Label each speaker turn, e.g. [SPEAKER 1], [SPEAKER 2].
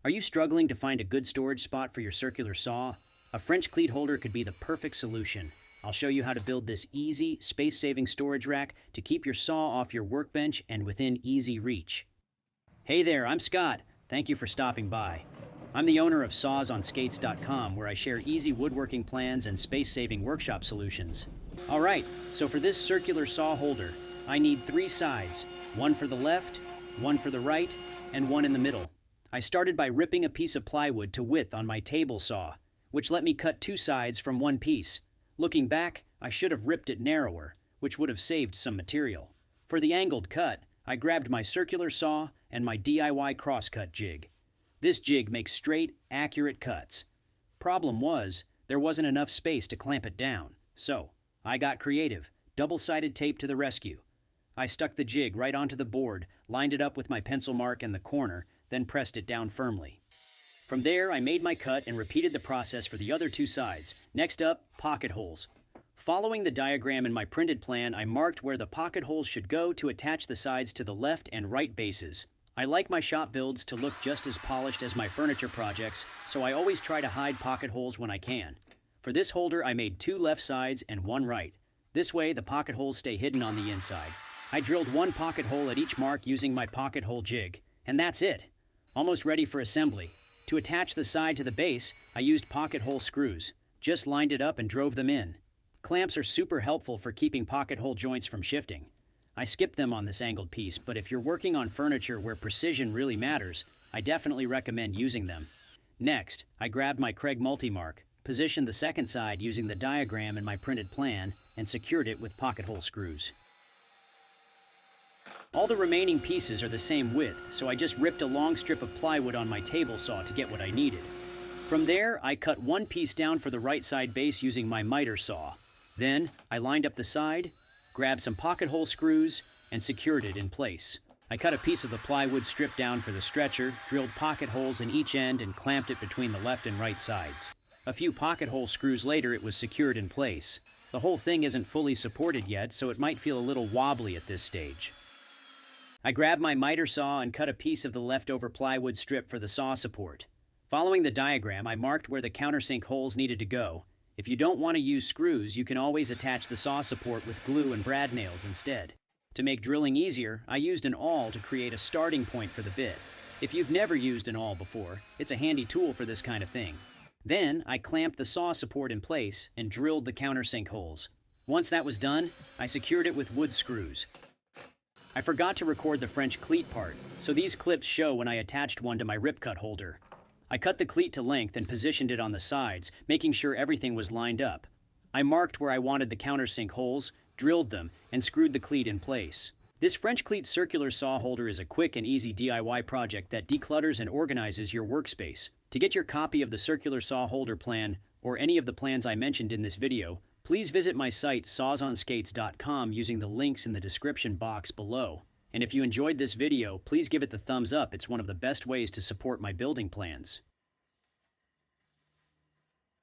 [SPEAKER 1] Are you struggling to find a good storage spot for your circular saw? A French cleat holder could be the perfect solution. I'll show you how to build this easy, space-saving storage rack to keep your saw off your workbench and within easy reach. Hey there, I'm Scott. Thank you for stopping by. I'm the owner of sawsonskates.com, where I share easy woodworking plans and space-saving workshop solutions. Alright, so for this circular saw holder, I need 3 sides, one for the left, one for the right, and one in the middle. I started by ripping a piece of plywood to width on my table saw, which let me cut 2 sides from one piece. Looking back, I should have ripped it narrower, which would have saved some material. For the angled cut, I grabbed my circular saw and my DIY crosscut jig. This jig makes straight, accurate cuts. Problem was, there wasn't enough space to clamp it down. So, I got creative, double-sided tape to the rescue. I stuck the jig right onto the board, lined it up with my pencil mark in the corner, then pressed it down firmly. From there, I made my cut and repeated the process for the other 2 sides. Next up, pocket holes. Following the diagram in my printed plan, I marked where the pocket holes should go to attach the sides to the left and right bases. I like my shop builds to look just as polished as my furniture projects, so I always try to hide pocket holes when I can. For this holder, I made 2 left sides and 1 right. This way, the pocket holes stay hidden on the inside. I drilled 1 pocket hole at each mark using my pocket hole jig. And that's it. Almost ready for assembly. To attach the side to the base, I used pocket hole screws. Just lined it up and drove them in. Clamps are super helpful for keeping pocket hole joints from shifting. I skipped them on this angled piece, but if you're working on furniture where precision really matters, I definitely recommend using them. Next, I grabbed my Craig multi-mark, positioned the second side using the diagram in my printed plan, and secured it with pocket hole screws. All the remaining pieces are the same width, so I just ripped a long strip of plywood on my table saw to get what I needed. From there, I cut 1 piece down for the right side base using my miter saw. Then, I lined up the side, grabbed some pocket hole screws, and secured it in place. I cut a piece of the plywood strip down for the stretcher, drilled pocket holes in each end, and clamped it between the left and right sides. A few pocket hole screws later, it was secured in place. The whole thing isn't fully supported yet, so it might feel a little wobbly at this stage. I grabbed my miter saw and cut a piece of the leftover plywood strip for the saw support. Following the diagram, I marked where the countersink holes needed to go. If you don't want to use screws, you can always attach the saw support with glue and brad nails instead. To make drilling easier, I used an awl to create a starting point for the bit. If you've never used an awl before, it's a handy tool for this kind of thing. Then, I clamped the saw support in place and drilled the countersink holes. Once that was done, I secured it with wood screws. I forgot to record the French cleat part, so these clips show when I attached one to my ripcut holder. I cut the cleat to length and positioned it on the sides, making sure everything was lined up. I marked where I wanted the countersink holes, drilled them, and screwed the cleat in place. This French cleat circular saw holder is a quick and easy DIY project that declutters and organizes your workspace. To get your copy of the circular saw holder plan, or any of the plans I mentioned in this video, please visit my site sawsonskates.com using the links in the description box below. And if you enjoyed this video, please give it the thumbs up. It's one of the best ways to support my building plans.